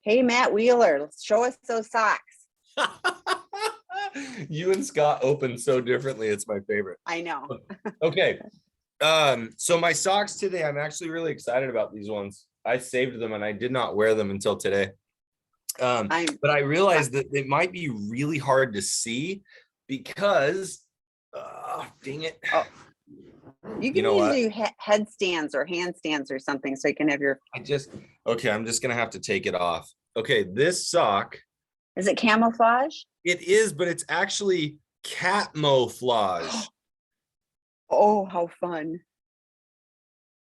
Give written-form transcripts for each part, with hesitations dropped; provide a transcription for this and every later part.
Hey, Matt Wheeler, show us those socks. You and Scott open so differently. It's my favorite. I know. Okay. So my socks today, I'm actually really excited about these ones. I saved them and I did not wear them until today. But I realized that it might be really hard to see because, dang it. Oh. You can usually do headstands or handstands or something so you can have your. Okay, I'm just going to have to take it off. Okay, this sock. Is it camouflage? It is, but it's actually camouflage. Oh, how fun.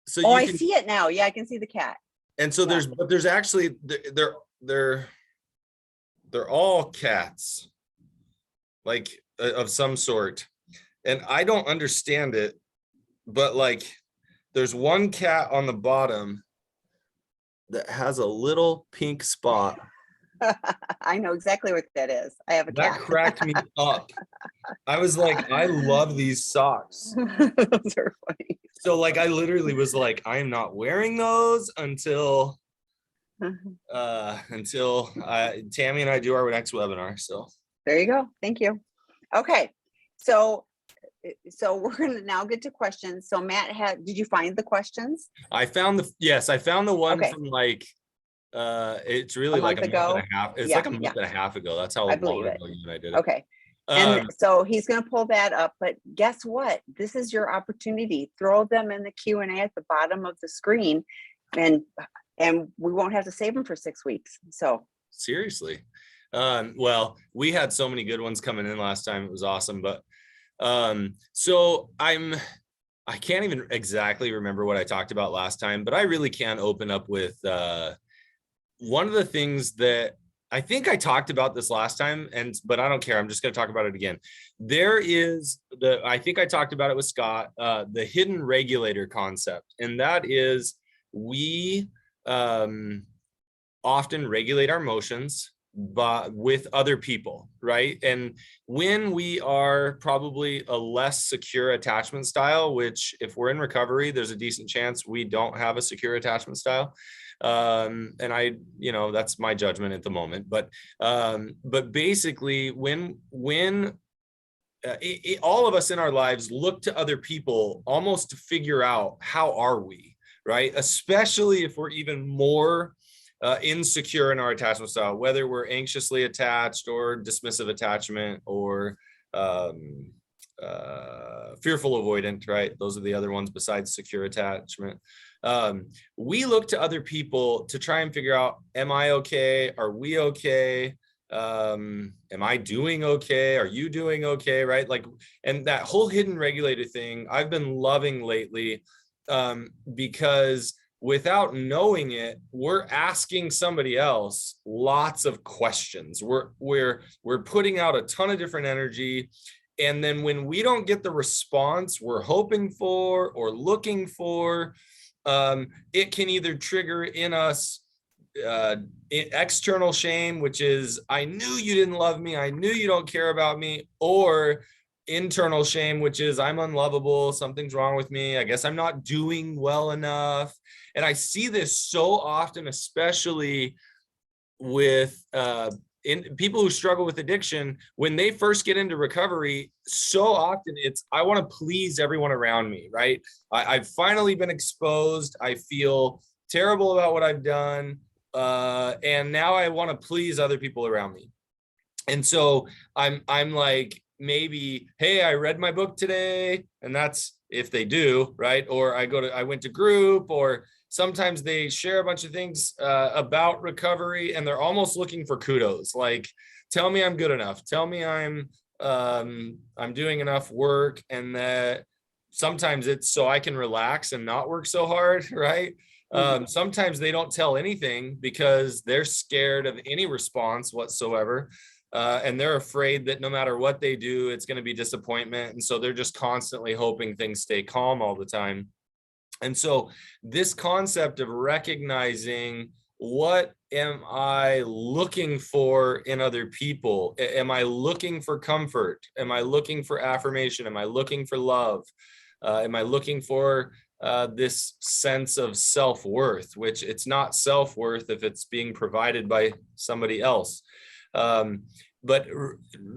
So I see it now. Yeah, I can see the cat. And so there's actually, they're all cats, like of some sort. And I don't understand it, but like there's one cat on the bottom that has a little pink spot. I know exactly what that is. I have a cat. That cracked me up. I was like, I love these socks. Those are funny. So like, I literally was like, I am not wearing those until Tami and I do our next webinar. So there you go. Thank you. Okay. So we're going to now get to questions. So Matt, did you find the questions? I found the one from like, it's really like a month and a half. It's like a month and a half ago. That's how long ago you and I did it. Okay. And so he's going to pull that up, but guess what? This is your opportunity. Throw them in the Q&A at the bottom of the screen and we won't have to save them for 6 weeks. So seriously. Well, we had so many good ones coming in last time. It was awesome. But so I can't even exactly remember what I talked about last time, but I really can open up with one of the things that I think I talked about this last time, but I don't care. I'm just going to talk about it again. There is I think I talked about it with Scott, the hidden regulator concept. And that is we often regulate our emotions with other people, right? And when we are probably a less secure attachment style, which if we're in recovery, there's a decent chance we don't have a secure attachment style. And that's my judgment at the moment, but basically when all of us in our lives look to other people almost to figure out how are we, right? Especially if we're even more insecure in our attachment style, whether we're anxiously attached or dismissive attachment or fearful avoidant, right? Those are the other ones besides secure attachment. We look to other people to try and figure out, am I okay? Are we okay? Am I doing okay? Are you doing okay? Right? Like, and that whole hidden regulator thing I've been loving lately, because without knowing it, we're asking somebody else lots of questions. We're putting out a ton of different energy. And then when we don't get the response we're hoping for or looking for, it can either trigger in us external shame, which is, I knew you didn't love me, I knew you don't care about me, or internal shame, which is, I'm unlovable, something's wrong with me, I guess I'm not doing well enough. And I see this so often, especially with in people who struggle with addiction. When they first get into recovery, so often it's, I want to please everyone around me, right? I've finally been exposed, I feel terrible about what I've done, and now I want to please other people around me. And so I'm like, maybe, hey, I read my book today, and that's if they do, right? Or I went to group, or sometimes they share a bunch of things about recovery, and they're almost looking for kudos. Like, tell me I'm good enough. Tell me I'm doing enough work, and that sometimes it's so I can relax and not work so hard, right? Sometimes they don't tell anything because they're scared of any response whatsoever. And they're afraid that no matter what they do, it's going to be disappointment. And so they're just constantly hoping things stay calm all the time. And so this concept of recognizing, what am I looking for in other people? Am I looking for comfort? Am I looking for affirmation? Am I looking for love? Am I looking for this sense of self-worth, which it's not self-worth if it's being provided by somebody else. But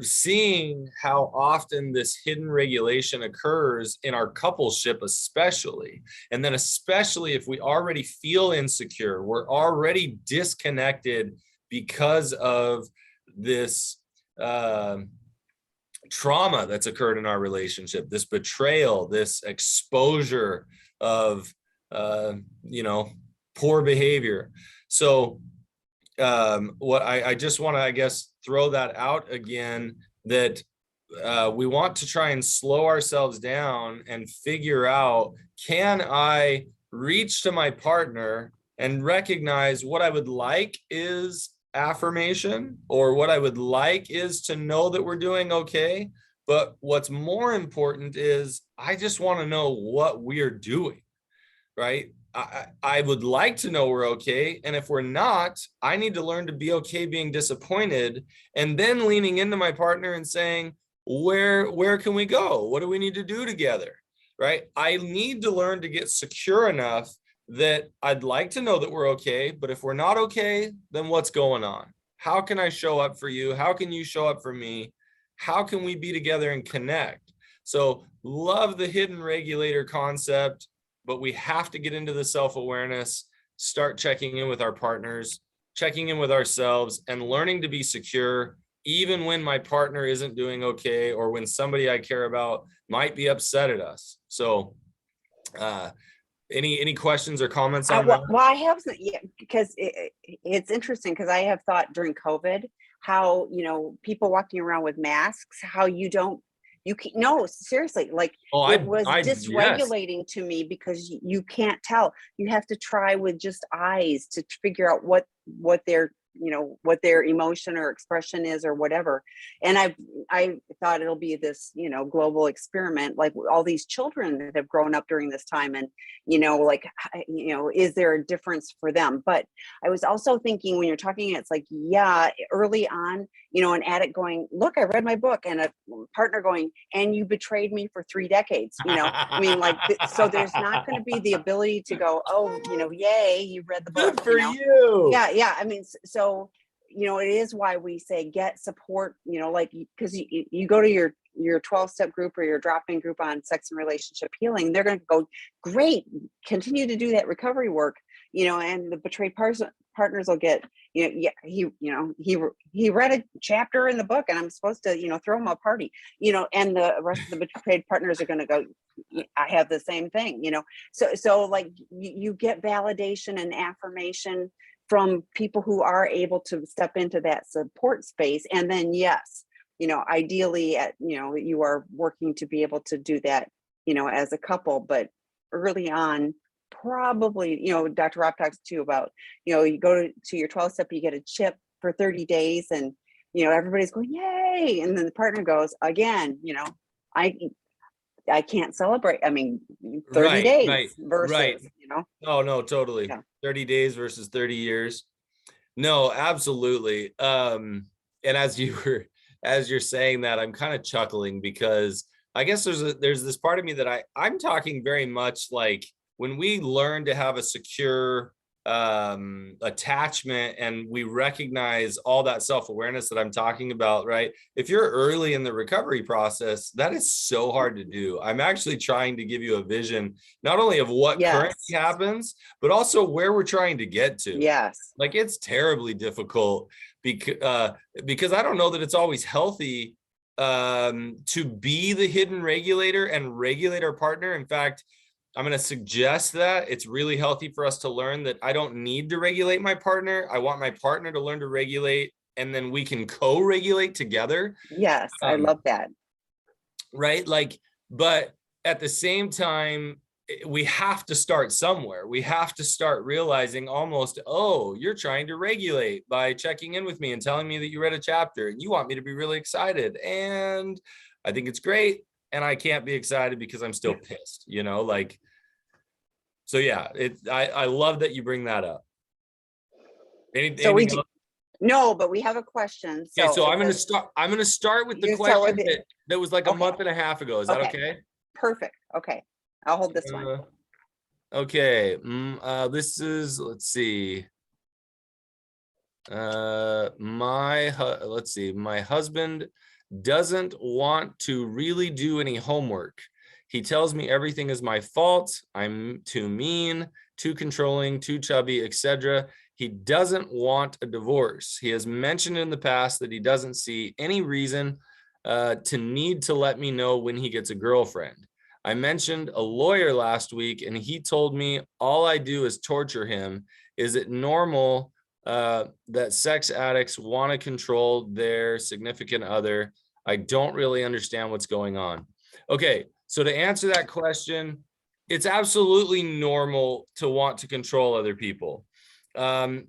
seeing how often this hidden regulation occurs in our coupleship, especially, and then especially if we already feel insecure, we're already disconnected because of this trauma that's occurred in our relationship, this betrayal, this exposure of, poor behavior. So what I just want to, I guess, throw that out again, that we want to try and slow ourselves down and figure out, can I reach to my partner and recognize what I would like is affirmation, or what I would like is to know that we're doing okay. But what's more important is I just want to know what we're doing, right? I would like to know we're okay. And if we're not, I need to learn to be okay being disappointed, and then leaning into my partner and saying, where can we go? What do we need to do together? Right? I need to learn to get secure enough that I'd like to know that we're okay, but if we're not okay, then what's going on? How can I show up for you? How can you show up for me? How can we be together and connect? So love the hidden regulator concept, but we have to get into the self-awareness, start checking in with our partners, checking in with ourselves, and learning to be secure, even when my partner isn't doing okay, or when somebody I care about might be upset at us. So any questions or comments on that? Well, I have some, yeah, because it's interesting, because I have thought during COVID how, people walking around with masks, how you can, no, seriously, like it was dysregulating to me, because you can't tell. You have to try with just eyes to figure out what their what their emotion or expression is or whatever. And I thought it'll be this global experiment, like all these children that have grown up during this time, and is there a difference for them? But I was also thinking, when you're talking, it's like, yeah, early on, an addict going, look, I read my book, and a partner going, and you betrayed me for 3 decades. I mean, like, so there's not going to be the ability to go, oh, yay, you read the book. Good for you. Yeah. I mean, so, it is why we say get support, like, because you go to your 12-step group or your drop-in group on sex and relationship healing, they're going to go, great, continue to do that recovery work, and the betrayed partners will get, he read a chapter in the book, and I'm supposed to, throw him a party, and the rest of the betrayed partners are going to go, I have the same thing, so like you get validation and affirmation from people who are able to step into that support space. And then, yes, ideally you are working to be able to do that, as a couple, but early on, probably, Dr. Rob talks too about, you go to your 12 step, you get a chip for 30 days, and, everybody's going, yay. And then the partner goes, again, I can't celebrate. I mean, 30 days versus, Oh, no, totally. Yeah. 30 days versus 30 years. No, absolutely. And as you're saying that, I'm kind of chuckling, because I guess there's this part of me that I'm talking very much like when we learn to have a secure attachment, and we recognize all that self-awareness that I'm talking about, right? If you're early in the recovery process, that is so hard to do. I'm actually trying to give you a vision, not only of what currently happens, but also where we're trying to get to. Yes. Like, it's terribly difficult because I don't know that it's always healthy to be the hidden regulator and regulate our partner. In fact, I'm going to suggest that it's really healthy for us to learn that I don't need to regulate my partner. I want my partner to learn to regulate, and then we can co-regulate together. Yes, I love that. Right? Like, but at the same time, we have to start somewhere. We have to start realizing almost, oh, you're trying to regulate by checking in with me and telling me that you read a chapter and you want me to be really excited. And I think it's great. And I can't be excited because I'm still pissed, like, so yeah, I love that you bring that up. Anything else? No, but we have a question. So I'm going to start with the question that was like a month and a half ago. Is that okay? Perfect. Okay. I'll hold this one. Okay. This is, let's see. Let's see. My husband doesn't want to really do any homework. He tells me everything is my fault. I'm too mean, too controlling, too chubby, etc. He doesn't want a divorce. He has mentioned in the past that he doesn't see any reason to need to let me know when he gets a girlfriend. I mentioned a lawyer last week, and he told me all I do is torture him. Is it normal that sex addicts want to control their significant other? I don't really understand what's going on. Okay, so to answer that question, it's absolutely normal to want to control other people. And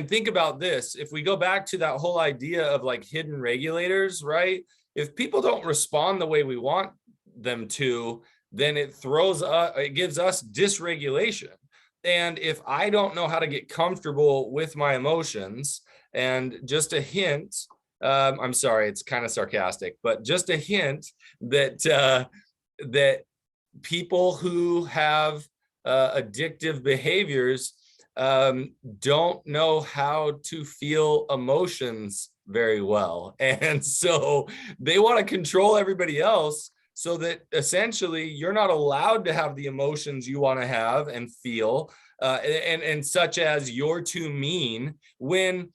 think about this. If we go back to that whole idea of like hidden regulators, right? If people don't respond the way we want them to, then it gives us dysregulation. And if I don't know how to get comfortable with my emotions, and just a hint, I'm sorry, it's kind of sarcastic, but just a hint that that people who have addictive behaviors don't know how to feel emotions very well. And so they want to control everybody else so that essentially you're not allowed to have the emotions you want to have and feel, and such as you're too mean when,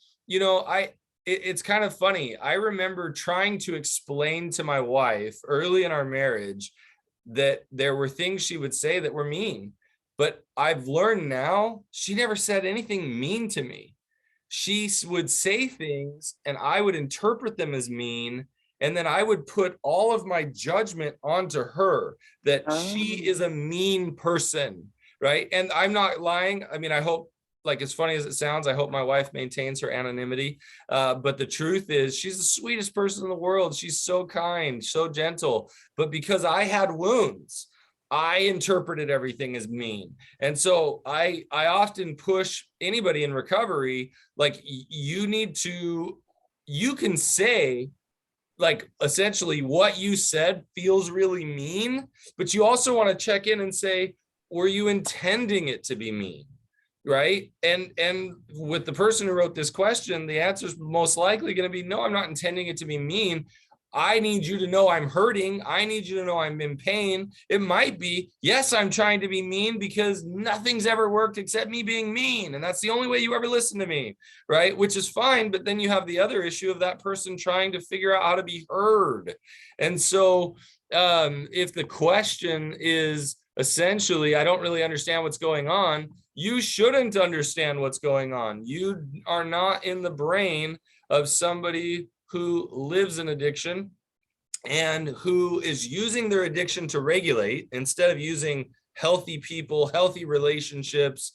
it's kind of funny. I remember trying to explain to my wife early in our marriage that there were things she would say that were mean. But I've learned now she never said anything mean to me. She would say things and I would interpret them as mean. And then I would put all of my judgment onto her that she is a mean person, right? And I'm not lying. I mean, I hope, like, as funny as it sounds, I hope my wife maintains her anonymity. But the truth is, she's the sweetest person in the world. She's so kind, so gentle. But because I had wounds, I interpreted everything as mean. And so I often push anybody in recovery, like, you can say, like, essentially what you said feels really mean, but you also want to check in and say, were you intending it to be mean? Right. And with the person who wrote this question, the answer is most likely going to be, no, I'm not intending it to be mean. I need you to know I'm hurting. I need you to know I'm in pain. It might be, yes, I'm trying to be mean because nothing's ever worked except me being mean. And that's the only way you ever listen to me. Right. Which is fine. But then you have the other issue of that person trying to figure out how to be heard. And so if the question is essentially, I don't really understand what's going on, you shouldn't understand what's going on. You are not in the brain of somebody who lives in addiction and who is using their addiction to regulate instead of using healthy people, healthy relationships,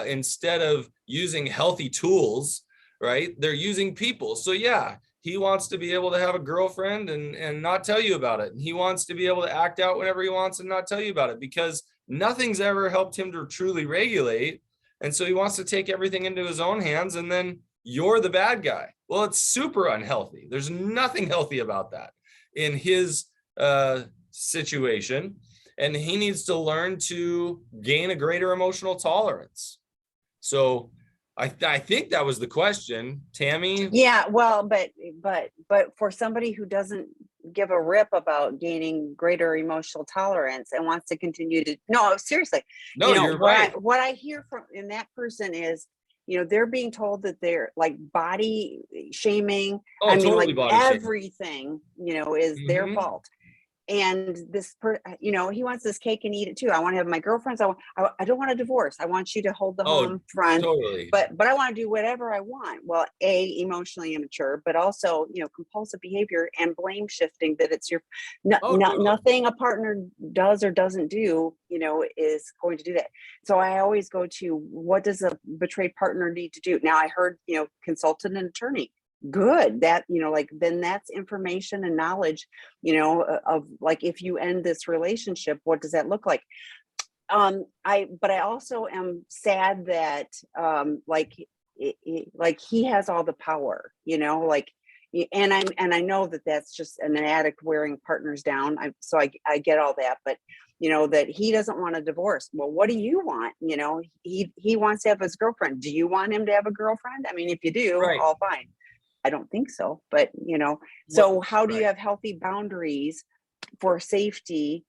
instead of using healthy tools, right? They're using people. So yeah, he wants to be able to have a girlfriend and not tell you about it. And he wants to be able to act out whenever he wants and not tell you about it because nothing's ever helped him to truly regulate. And so he wants to take everything into his own hands, and then you're the bad guy. Well, it's super unhealthy. There's nothing healthy about that in his situation. And he needs to learn to gain a greater emotional tolerance. So I think that was the question, Tami. Yeah, well, but for somebody who doesn't give a rip about gaining greater emotional tolerance and wants to continue to, no, seriously, No, you're right. What I hear from in that person is, they're being told that they're like body shaming. Oh, I mean, totally, like everything, is their fault. And this, he wants this cake and eat it too. I want to have my girlfriends. I don't want a divorce. I want you to hold the home front, totally. but I want to do whatever I want. Well, emotionally immature, but also, compulsive behavior and blame shifting that it's your, totally. nothing a partner does or doesn't do, is going to do that. So I always go to, what does a betrayed partner need to do? Now I heard, consult an attorney. Good, that then that's information and knowledge, of like, if you end this relationship, what does that look like? But I also am sad that like he has all the power, and I know that that's just an addict wearing partners down. So I get all that, but that he doesn't want a divorce. Well, what do you want? He wants to have his girlfriend. Do you want him to have a girlfriend? I mean, if you do, Right. all fine. I don't think so, but so how do you have healthy boundaries for safety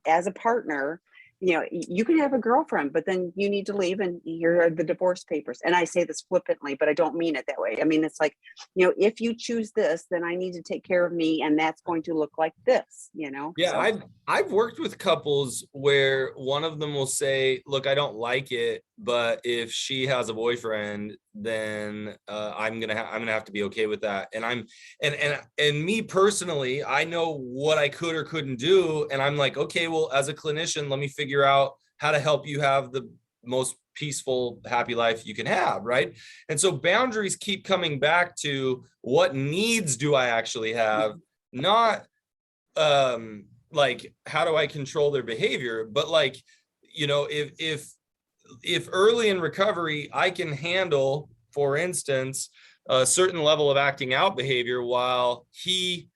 as a partner? You can have a girlfriend, but then you need to leave, and here are the divorce papers. And I say this flippantly, but I don't mean it that way. I mean, it's like, if you choose this, then I need to take care of me, and that's going to look like this, Yeah, So, I've worked with couples where one of them will say, look, I don't like it, but if she has a boyfriend, then I'm gonna have to be okay with that. And and me personally, I know what I could or couldn't do, and I'm like, okay, well, as a clinician, let me figure out how to help you have the most peaceful, happy life you can have, right? And so boundaries keep coming back to, what needs do I actually have, not like, how do I control their behavior, but like, if early in recovery I can handle, for instance, a certain level of acting out behavior while he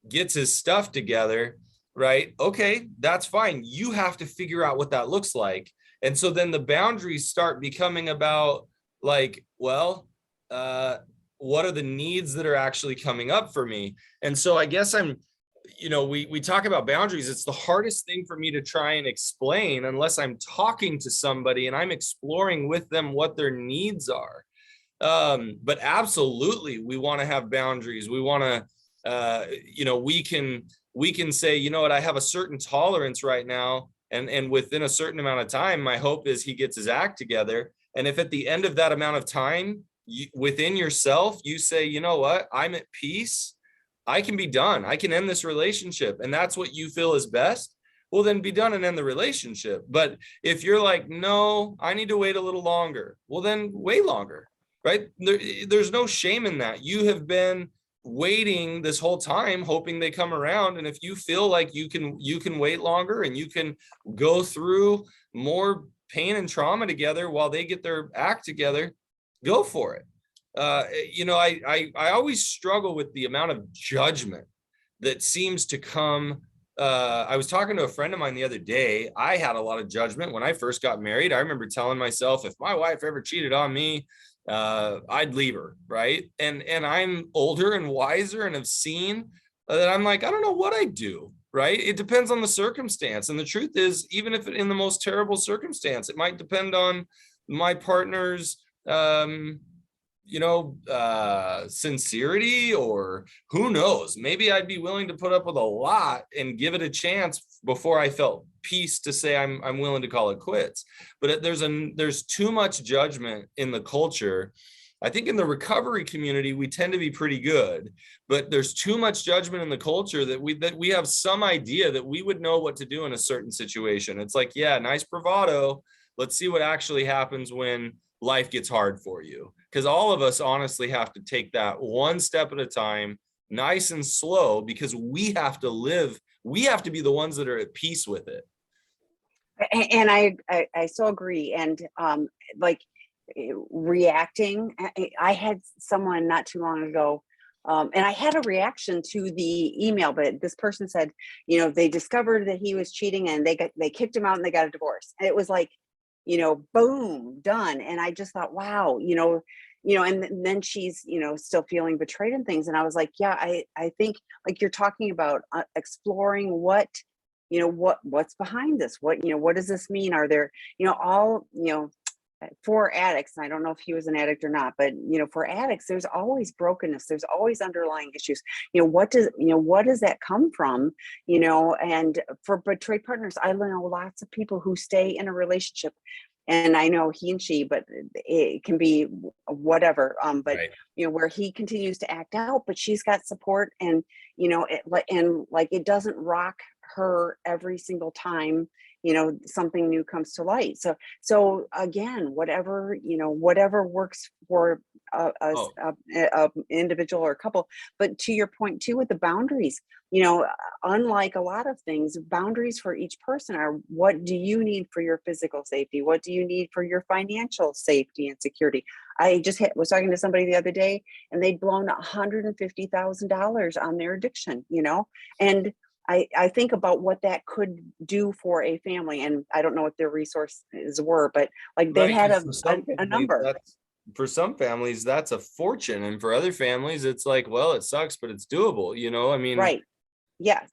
gets his stuff together, right? Okay, that's fine. You have to figure out what that looks like. And so then the boundaries start becoming about, like, well, what are the needs that are actually coming up for me? And so I guess we talk about boundaries. It's the hardest thing for me to try and explain unless I'm talking to somebody and I'm exploring with them what their needs are. But absolutely, we want to have boundaries. We want to, we can say, you know what, I have a certain tolerance right now. And within a certain amount of time, my hope is he gets his act together. And if at the end of that amount of time, within yourself, you say, you know what, I'm at peace, I can be done, I can end this relationship, and that's what you feel is best, well, then be done and end the relationship. But if you're like, no, I need to wait a little longer, well, then wait longer, right? There's no shame in that. You have been waiting this whole time, hoping they come around. And if you feel like you can wait longer and you can go through more pain and trauma together while they get their act together, go for it. I always struggle with the amount of judgment that seems to come. I was talking to a friend of mine the other day. I had a lot of judgment when I first got married. I remember telling myself, if my wife ever cheated on me, I'd leave her, right? And I'm older and wiser and have seen that I'm like, I don't know what I'd do, right? It depends on the circumstance. And the truth is, even if in the most terrible circumstance, it might depend on my partner's sincerity, or who knows, maybe I'd be willing to put up with a lot and give it a chance before I felt peace to say I'm willing to call it quits. But there's too much judgment in the culture. I think in the recovery community, we tend to be pretty good, but there's too much judgment in the culture that we have some idea that we would know what to do in a certain situation. It's like, yeah, nice bravado. Let's see what actually happens when life gets hard for you. Because all of us honestly have to take that one step at a time, nice and slow, because we have to live. We have to be the ones that are at peace with it. And I so agree. And like reacting, I had someone not too long ago, and I had a reaction to the email, but this person said, they discovered that he was cheating and they kicked him out and they got a divorce. And it was like, boom, done. And I just thought, wow, and then she's, still feeling betrayed and things. And I was like, yeah, I think, like you're talking about, exploring what's behind this, what does this mean? Are there, all, for addicts, and I don't know if he was an addict or not, but for addicts, there's always brokenness, there's always underlying issues. What does that come from? And for betrayed partners, I know lots of people who stay in a relationship, and I know he and she, but it can be whatever. But right. Where he continues to act out, but she's got support, and it doesn't rock her every single time something new comes to light. So again, whatever works for a individual or a couple. But to your point too, with the boundaries, unlike a lot of things, boundaries for each person are, what do you need for your physical safety? What do you need for your financial safety and security? I just was talking to somebody the other day, and they'd blown $150,000 on their addiction, and I think about what that could do for a family, and I don't know what their resources were, but like they Right, had 'cause for some a families, number. for some families, that's a fortune. And for other families, it's like, well, it sucks, but it's doable, you know? I mean, Right. Yes.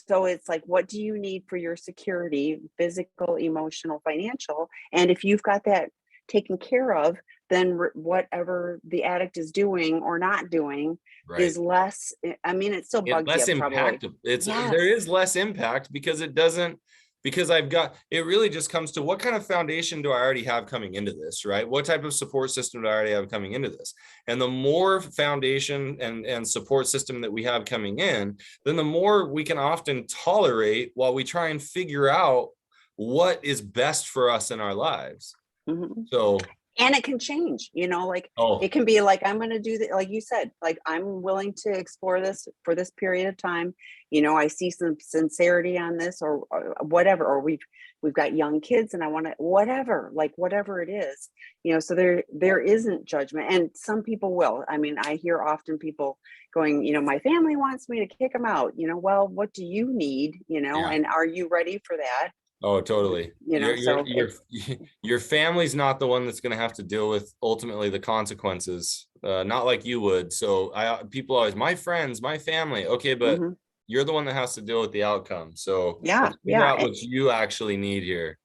So it's like, what do you need for your security, physical, emotional, financial? And if you've got that taken care of, then whatever the addict is doing or not doing right. is less. I mean, it still bugs Less you probably. impact. Yes. There is less impact because it doesn't, because I've got, it really just comes to what kind of foundation do I already have coming into this, right? What type of support system do I already have coming into this? And the more foundation and support system that we have coming in, then the more we can often tolerate while we try and figure out what is best for us in our lives. Mhm. So, And it can change, like oh, it can be like, I'm going to do that. Like you said, like, I'm willing to explore this for this period of time. I see some sincerity on this, or whatever, or we've got young kids and I want to, whatever, like whatever it is, so there isn't judgment. And some people will. I mean, I hear often people going, my family wants me to kick them out, well, what do you need, yeah. and are you ready for that? Oh, totally. So Your family's not the one that's going to have to deal with ultimately the consequences, not like you would. So people always, my friends, my family. Okay, but mhm. you're the one that has to deal with the outcome. So Yeah, let's figure yeah, out what you actually need here.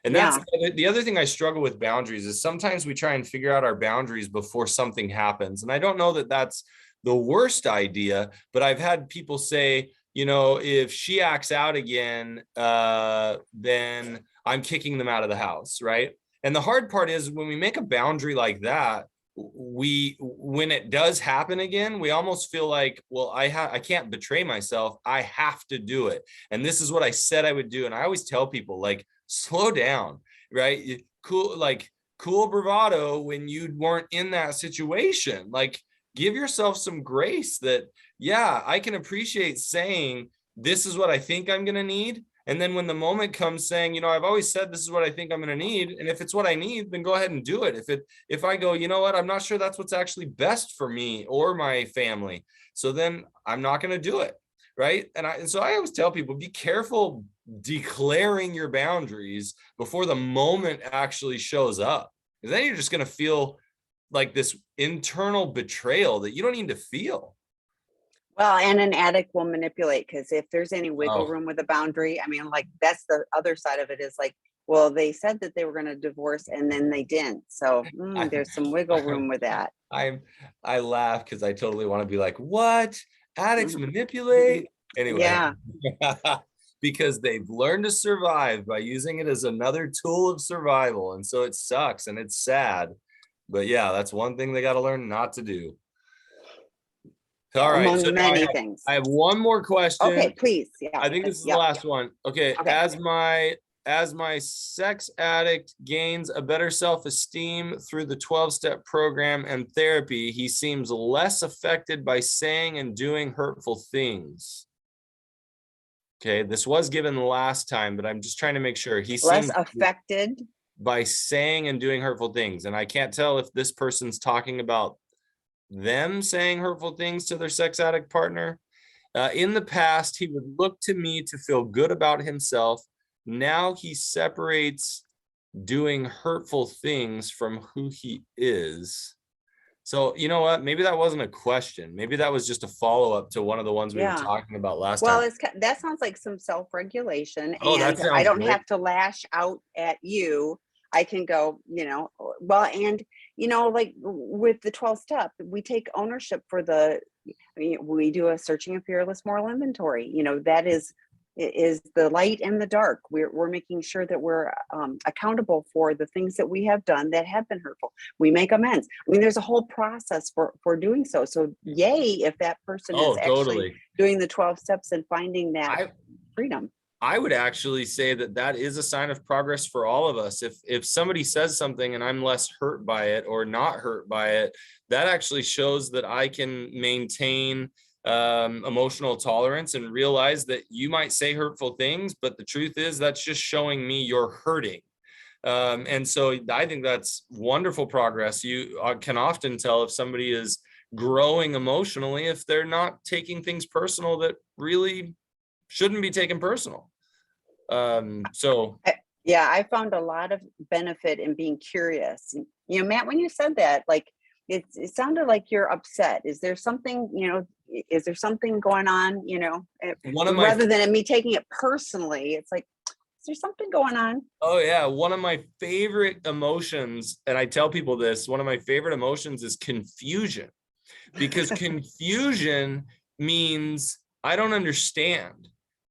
And that's yeah. the other thing I struggle with boundaries is sometimes we try and figure out our boundaries before something happens. And I don't know that that's the worst idea, but I've had people say, if she acts out again, then I'm kicking them out of the house, right? And the hard part is when we make a boundary like that, when it does happen again, we almost feel like, well, I can't betray myself. I have to do it. And this is what I said I would do. And I always tell people, like, slow down, right? Cool bravado when you weren't in that situation. Like, give yourself some grace that, yeah, I can appreciate saying, this is what I think I'm going to need. And then when the moment comes saying, I've always said this is what I think I'm going to need. And if it's what I need, then go ahead and do it. If I go, you know what, I'm not sure that's what's actually best for me or my family, so then I'm not going to do it. Right. And so I always tell people, be careful declaring your boundaries before the moment actually shows up. Because then you're just going to feel like this internal betrayal that you don't need to feel. Well, and an addict will manipulate, because if there's any wiggle Oh, room with a boundary, I mean, like, that's the other side of it, is like, well, they said that they were going to divorce and then they didn't. So I, there's some wiggle room with that. I'm I laugh because I totally want to be like, what? Addicts Mhm. manipulate? Anyway, Yeah. because they've learned to survive by using it as another tool of survival. And so it sucks and it's sad. But yeah, that's one thing they got to learn not to do. All right. So Among now many things. I have one more Okay, question. please. Yeah. I think this is the Yeah. last one. Okay. Okay. As my sex addict gains a better self-esteem through the 12-step program and therapy, he seems less affected by saying and doing hurtful things. Okay, this was given the last time, but I'm just trying to make sure. He Less seems affected. by saying and doing hurtful things. And I can't tell if this person's talking about them saying hurtful things to their sex addict partner. In the past, he would look to me to feel good about himself. Now he separates doing hurtful things from who he is. So, you know what? Maybe that wasn't a question. Maybe that was just a follow-up to one of the ones we were Yeah. talking about last Well, time. that sounds like some self-regulation, Oh, that and I sounds don't great. have to lash out at you. I can go, well, and like with the 12 step, we take ownership for we do a searching a fearless moral inventory. That is the light and the dark. We're making sure that we're accountable for the things that we have done that have been hurtful. We make amends. I mean, there's a whole process for doing so. So yay, if that person is Oh, actually totally. doing the 12 steps and finding that I freedom. I would actually say that that is a sign of progress for all of us. If somebody says something and I'm less hurt by it or not hurt by it, that actually shows that I can maintain emotional tolerance and realize that you might say hurtful things, but the truth is that's just showing me you're hurting. And so I think that's wonderful progress. You can often tell if somebody is growing emotionally if they're not taking things personal that really shouldn't be taken personal. So Yeah, I found a lot of benefit in being curious. You know, Matt, when you said that, like, it sounded like you're upset. Is there something, is there something going on, one of my rather than me taking it personally, it's like, is there something going on? Oh yeah, one of my favorite emotions, and I tell people this, one of my favorite emotions is confusion, because confusion means I don't understand.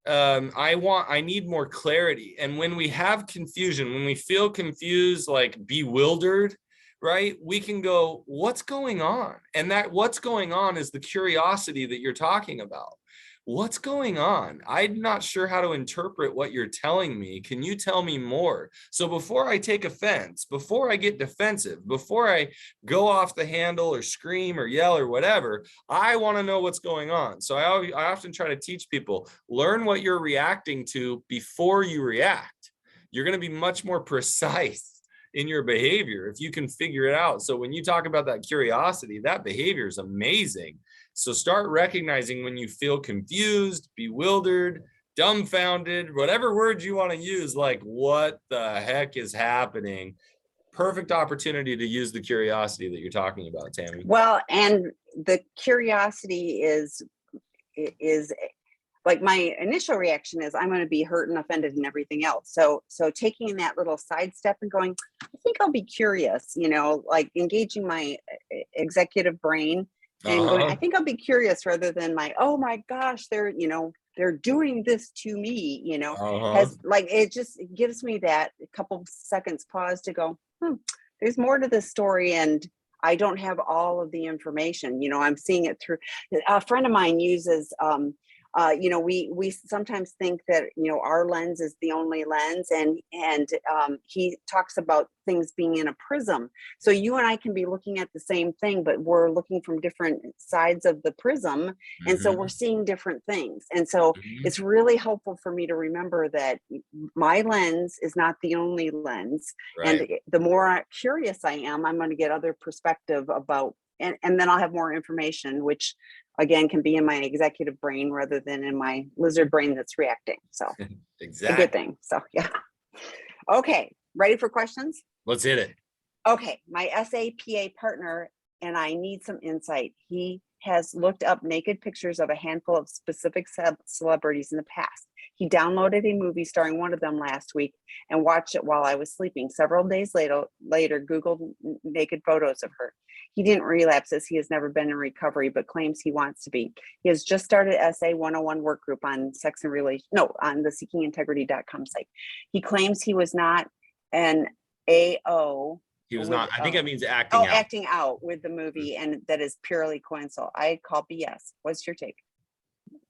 I need more clarity. And when we have confusion, when we feel confused, like bewildered, right, we can go, what's going on? And that what's going on is the curiosity that you're talking about. What's going on? I'm not sure how to interpret what you're telling me. Can you tell me more? So before I take offense, before I get defensive, before I go off the handle or scream or yell or whatever, I want to know what's going on. So I often try to teach people, learn what you're reacting to before you react. You're going to be much more precise in your behavior if you can figure it out. So when you talk about that curiosity, that behavior is amazing. So start recognizing when you feel confused, bewildered, dumbfounded, whatever words you want to use, like what the heck is happening? Perfect opportunity to use the curiosity that you're talking about, Tami. Well, and the curiosity is like, my initial reaction is I'm going to be hurt and offended and everything else. So taking that little sidestep and going, I think I'll be curious, like engaging my executive brain and going, I think I'll be curious, rather than oh my gosh, they're doing this to me, has, like, it just gives me that couple seconds pause to go, there's more to this story, and I don't have all of the information. I'm seeing it through. A friend of mine uses, we sometimes think that, our lens is the only lens, and he talks about things being in a prism. So you and I can be looking at the same thing, but we're looking from different sides of the prism. And so we're seeing different things. And so it's really helpful for me to remember that my lens is not the only lens. Right. And the more curious I am, I'm going to get other perspective about, and then I'll have more information, which again can be in my executive brain rather than in my lizard brain that's reacting. So exactly. A good thing. So yeah. Okay. Ready for questions? Let's hit it. Okay. My SAPA partner and I need some insight. He has looked up naked pictures of a handful of specific celebrities in the past. He downloaded a movie starring one of them last week and watched it while I was sleeping. Several days later, Googled naked photos of her. He didn't relapse, as he has never been in recovery, but claims he wants to be. He has just started SA 101 work group on sex and relation, on the seekingintegrity.com site. He claims he was not an AO. He was not, I think it means acting out. Acting out with the movie, and that is purely coincidental. I call BS. What's your take?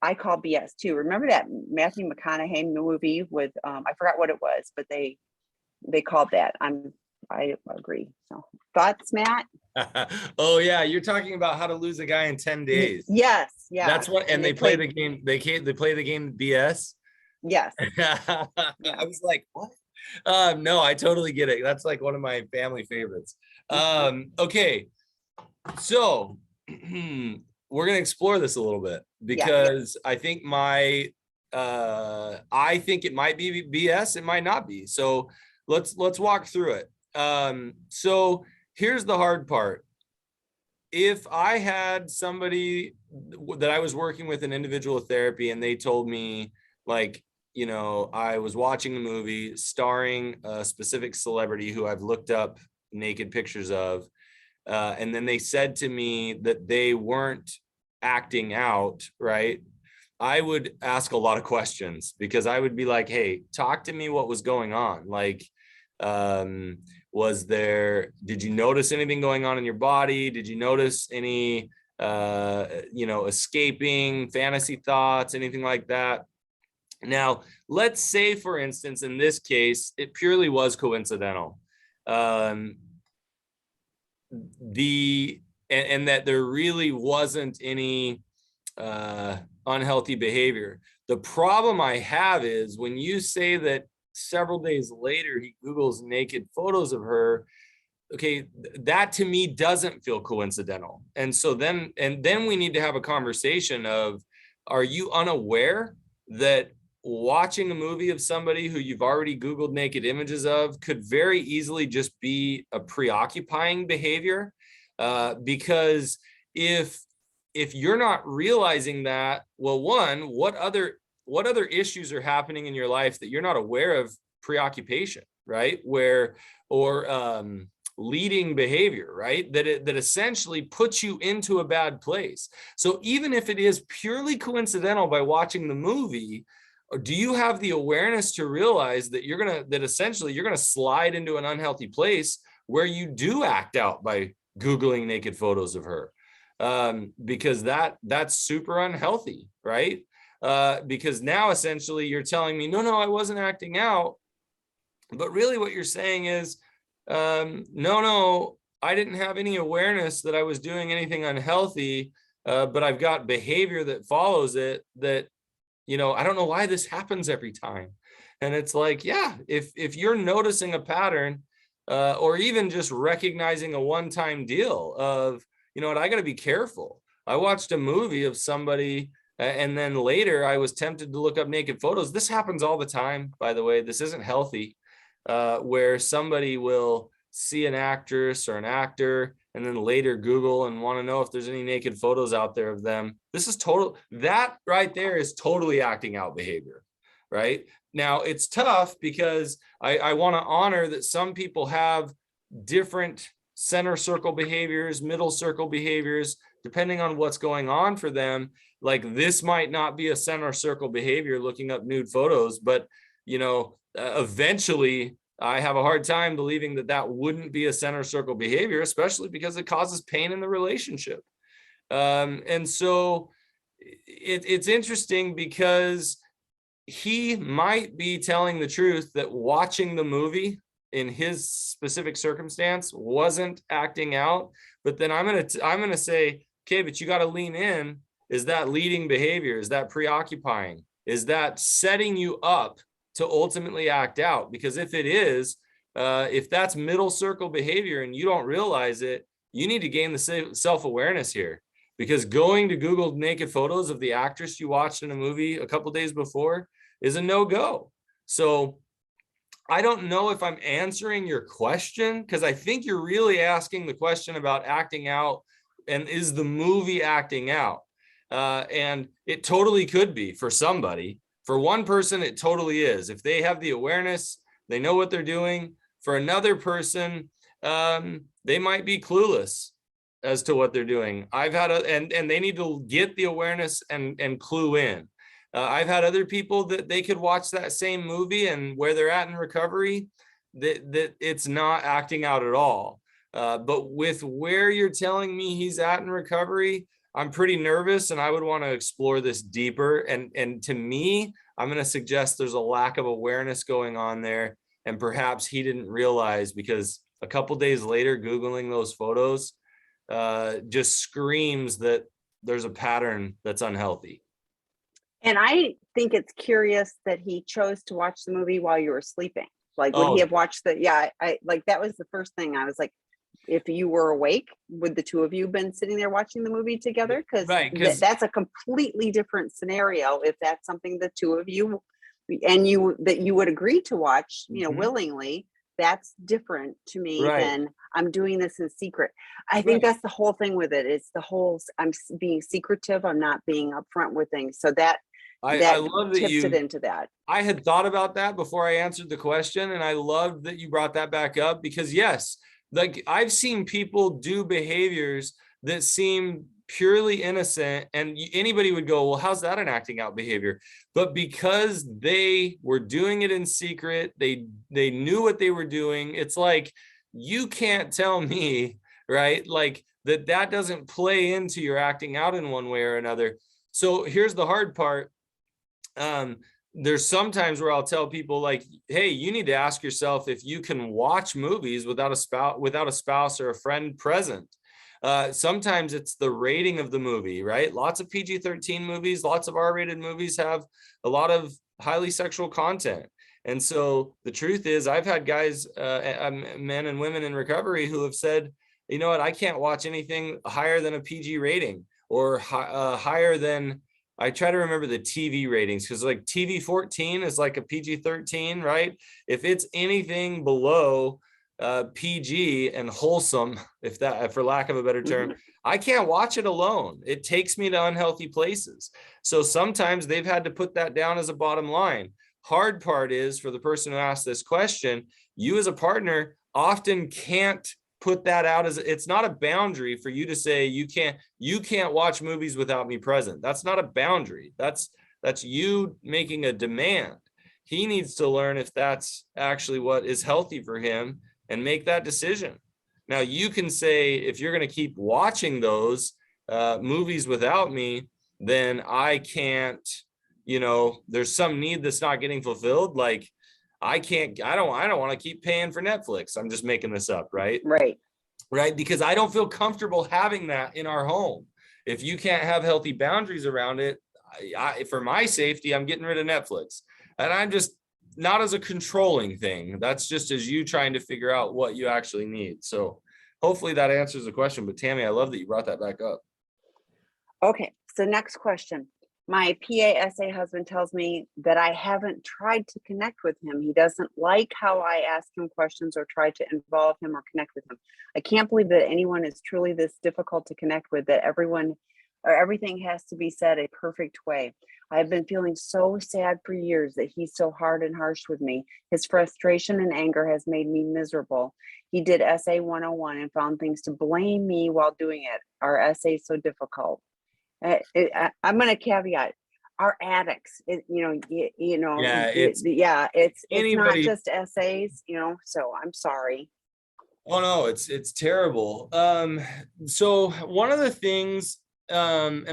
I call BS too. Remember that Matthew McConaughey movie with, I forgot what it was, but they called that. I agree. So thoughts, Matt? Oh yeah, you're talking about How to Lose a Guy in 10 Days. Yes, yeah. That's what, and they play the game. They play the game BS. Yes. I was like, what? No, I totally get it. That's like one of my family favorites. Okay, so we're gonna explore this a little bit, because I think I think it might be BS, it might not be. So let's walk through it. So here's the hard part. If I had somebody that I was working with in individual therapy and they told me, like, I was watching a movie starring a specific celebrity who I've looked up naked pictures of, and then they said to me that they weren't acting out, right? I would ask a lot of questions, because I would be like, hey, talk to me what was going on. Like, did you notice anything going on in your body? Did you notice any, escaping fantasy thoughts, anything like that? Now, let's say, for instance, in this case, it purely was coincidental. And that there really wasn't any unhealthy behavior. The problem I have is when you say that several days later he Googles naked photos of her, okay, that to me doesn't feel coincidental. And so then we need to have a conversation of, are you unaware that watching a movie of somebody who you've already Googled naked images of could very easily just be a preoccupying behavior. Because if you're not realizing that, well, one, what other issues are happening in your life that you're not aware of preoccupation, right? Leading behavior, right? That essentially puts you into a bad place. So even if it is purely coincidental by watching the movie, do you have the awareness to realize that essentially you're gonna slide into an unhealthy place where you do act out by Googling naked photos of her? Because that's super unhealthy, right? Because now essentially you're telling me, no, I wasn't acting out. But really what you're saying is, no, I didn't have any awareness that I was doing anything unhealthy, but I've got behavior that follows it that, I don't know why this happens every time. And it's like, yeah, if you're noticing a pattern, or even just recognizing a one-time deal of, I got to be careful. I watched a movie of somebody, and then later I was tempted to look up naked photos. This happens all the time, by the way. This isn't healthy. Where somebody will see an actress or an actor and then later Google and want to know if there's any naked photos out there of them. That right there is totally acting out behavior, right? Now it's tough because I want to honor that some people have different center circle behaviors, middle circle behaviors, depending on what's going on for them. Like this might not be a center circle behavior looking up nude photos, but eventually I have a hard time believing that wouldn't be a center circle behavior, especially because it causes pain in the relationship. And so it's interesting because he might be telling the truth that watching the movie in his specific circumstance wasn't acting out. But then I'm gonna say, okay, but you got to lean in. Is that leading behavior? Is that preoccupying? Is that setting you up to ultimately act out? Because if it is, if that's middle circle behavior and you don't realize it, you need to gain the self-awareness here. Because going to Google naked photos of the actress you watched in a movie a couple days before is a no-go. So I don't know if I'm answering your question, because I think you're really asking the question about acting out and is the movie acting out? And it totally could be for somebody. For one person, it totally is. If they have the awareness, they know what they're doing. For another person, they might be clueless as to what they're doing. And they need to get the awareness and clue in. I've had other people that they could watch that same movie and where they're at in recovery, that it's not acting out at all. But with where you're telling me he's at in recovery, I'm pretty nervous and I would want to explore this deeper. And to me, I'm going to suggest there's a lack of awareness going on there. And perhaps he didn't realize, because a couple days later, Googling those photos just screams that there's a pattern that's unhealthy. And I think it's curious that he chose to watch the movie while you were sleeping. Like, would he have watched I like, that was the first thing I was like, if you were awake, would the two of you been sitting there watching the movie together? Because that's a completely different scenario. If that's something the two of you and you would agree to watch, willingly, that's different to me than I'm doing this in secret. I think that's the whole thing with it. It's the whole, I'm being secretive. I'm not being upfront with things. So that I love that tips you it into that. I had thought about that before I answered the question, and I love that you brought that back up, because yes, like I've seen people do behaviors that seem purely innocent, and anybody would go, well, how's that an acting out behavior? But because they were doing it in secret, they knew what they were doing. It's like, you can't tell me, right? Like that doesn't play into your acting out in one way or another. So here's the hard part. There's sometimes where I'll tell people like, hey, you need to ask yourself if you can watch movies without a spouse or a friend present. Sometimes it's the rating of the movie, right? Lots of PG-13 movies, lots of R-rated movies have a lot of highly sexual content. And so the truth is, I've had guys, men and women in recovery who have said, you know what, I can't watch anything higher than a PG rating or higher than I try to remember the TV ratings, because like TV 14 is like a PG-13, right? If it's anything below PG and wholesome, if that, for lack of a better term, I can't watch it alone. It takes me to unhealthy places. So sometimes they've had to put that down as a bottom line. Hard part is, for the person who asked this question, you as a partner often can't put that out as, it's not a boundary for you to say you can't watch movies without me present. That's not a boundary. That's you making a demand. He needs to learn if that's actually what is healthy for him and make that decision. Now you can say, if you're going to keep watching those movies without me, then I can't, there's some need that's not getting fulfilled. Like I don't want to keep paying for Netflix. I'm just making this up, right? Right. Because I don't feel comfortable having that in our home. If you can't have healthy boundaries around it, for my safety, I'm getting rid of Netflix. And I'm just not as a controlling thing. That's just as you trying to figure out what you actually need. So hopefully that answers the question. But Tami, I love that you brought that back up. Okay. So next question. My PASA husband tells me that I haven't tried to connect with him. He doesn't like how I ask him questions or try to involve him or connect with him. I can't believe that anyone is truly this difficult to connect with, that everyone or everything has to be said a perfect way. I've been feeling so sad for years that he's so hard and harsh with me. His frustration and anger has made me miserable. He did SA 101 and found things to blame me while doing it. Our essay is so difficult. I'm going to caveat, our addicts, it's not just essays, so I'm sorry. Oh no, it's terrible. So one of the things, and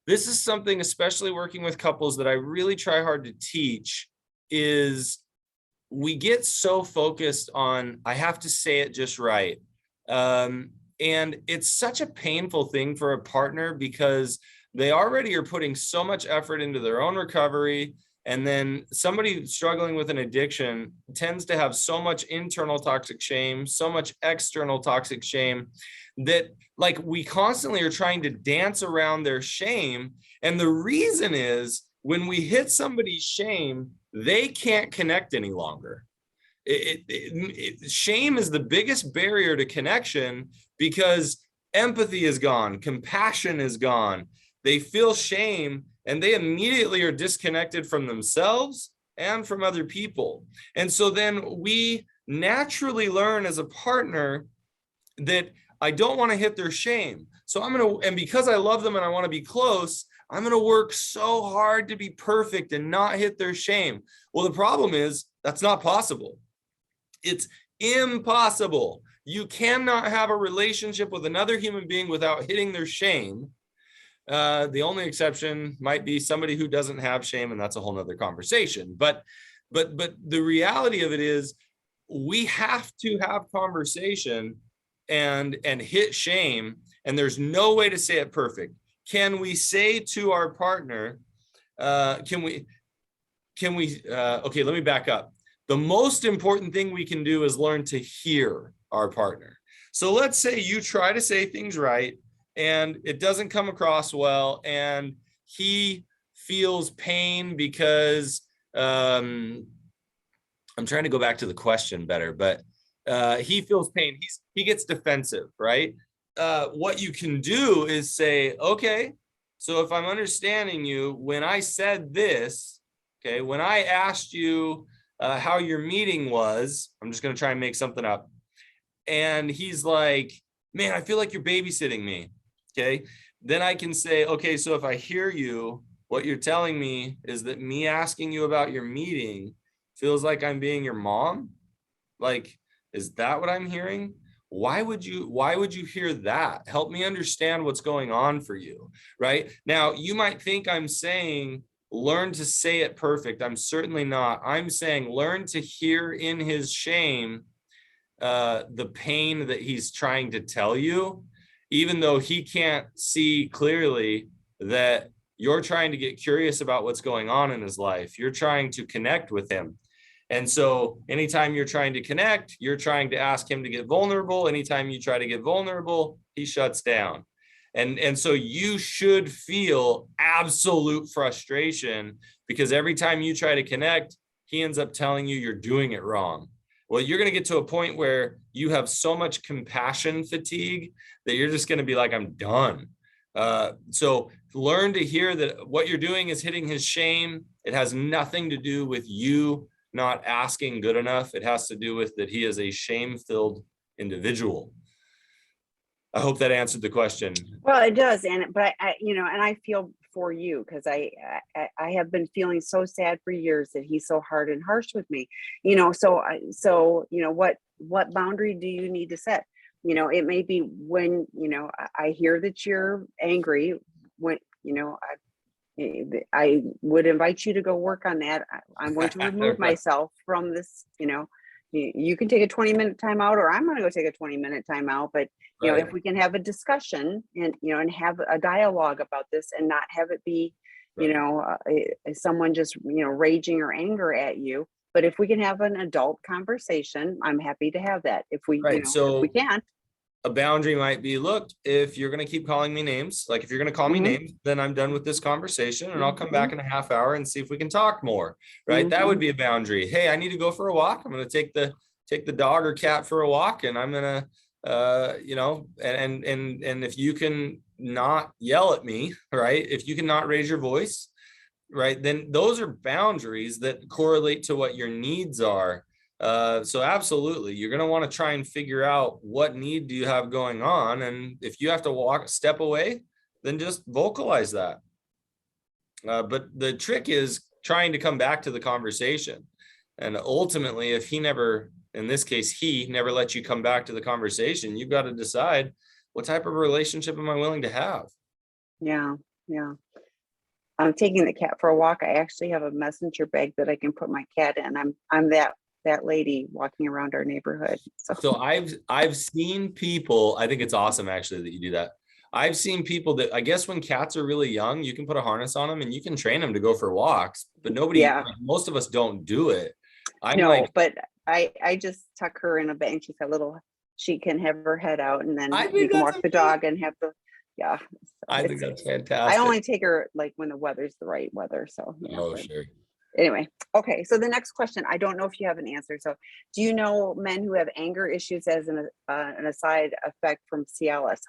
this is something, especially working with couples, that I really try hard to teach, is we get so focused on, I have to say it just right. And it's such a painful thing for a partner, because they already are putting so much effort into their own recovery. And then somebody struggling with an addiction tends to have so much internal toxic shame, so much external toxic shame, that like we constantly are trying to dance around their shame. And the reason is, when we hit somebody's shame, they can't connect any longer. Shame is the biggest barrier to connection, because empathy is gone, compassion is gone. They feel shame and they immediately are disconnected from themselves and from other people. And so then we naturally learn as a partner that I don't want to hit their shame. So and because I love them and I want to be close, I'm going to work so hard to be perfect and not hit their shame. Well, the problem is that's not possible. It's impossible. You cannot have a relationship with another human being without hitting their shame. The only exception might be somebody who doesn't have shame, and that's a whole nother conversation. But the reality of it is, we have to have conversation and hit shame, and there's no way to say it perfect. Can we say to our partner, okay, let me back up. The most important thing we can do is learn to hear our partner. So let's say you try to say things right and it doesn't come across well, and he feels pain because I'm trying to go back to the question better, but he feels pain. He gets defensive, right? What you can do is say, okay, so if I'm understanding you, when I said this, okay, when I asked you how your meeting was, I'm just going to try and make something up. And he's like, man, I feel like you're babysitting me. Okay. Then I can say, okay, so if I hear you, what you're telling me is that me asking you about your meeting feels like I'm being your mom. Like, is that what I'm hearing? Why would you hear that? Help me understand what's going on for you. Right now, you might think I'm saying, learn to say it perfect. I'm certainly not. I'm saying, learn to hear in his shame the pain that he's trying to tell you, even though he can't see clearly that you're trying to get curious about what's going on in his life. You're trying to connect with him. And so anytime you're trying to connect, you're trying to ask him to get vulnerable. Anytime you try to get vulnerable, he shuts down. And so you should feel absolute frustration because every time you try to connect, he ends up telling you you're doing it wrong. Well, you're going to get to a point where you have so much compassion fatigue that you're just going to be like, I'm done. So learn to hear that what you're doing is hitting his shame. It has nothing to do with you not asking good enough. It has to do with that he is a shame-filled individual. I hope that answered the question. Well, it does, but I and I feel for you because I have been feeling so sad for years that he's so hard and harsh with me. So what boundary do you need to set? It may be when I hear that you're angry. When I would invite you to go work on that. I'm going to remove myself from this. You can take a 20-minute timeout, or I'm going to go take a 20-minute timeout. But if we can have a discussion and have a dialogue about this, and not have it be, someone just raging or anger at you. But if we can have an adult conversation, I'm happy to have that. If we, so if we can't. A boundary might be, look, if you're going to keep calling me names, like if you're going to call me names, then I'm done with this conversation and I'll come back in a half hour and see if we can talk more, right? That would be a boundary. Hey, I need to go for a walk. I'm going to take the dog or cat for a walk, and I'm going to, and if you can not yell at me, right? If you cannot raise your voice, right? Then those are boundaries that correlate to what your needs are. So absolutely, you're going to want to try and figure out what need do you have going on. And if you have to step away, then just vocalize that. But the trick is trying to come back to the conversation. And ultimately, if he never lets you come back to the conversation, you've got to decide, what type of relationship am I willing to have? Yeah. I'm taking the cat for a walk. I actually have a messenger bag that I can put my cat in. I'm that lady walking around our neighborhood. So I've seen people, I think it's awesome actually that you do that. I've seen people that, I guess when cats are really young, you can put a harness on them and you can train them to go for walks, but most of us don't do it. But I just tuck her in a bag. She can have her head out, and then you can walk the dog and have I think that's fantastic. I only take her like when the weather's the right weather. So sure. Anyway, okay. So the next question, I don't know if you have an answer. So, do you know men who have anger issues as an side effect from Cialis?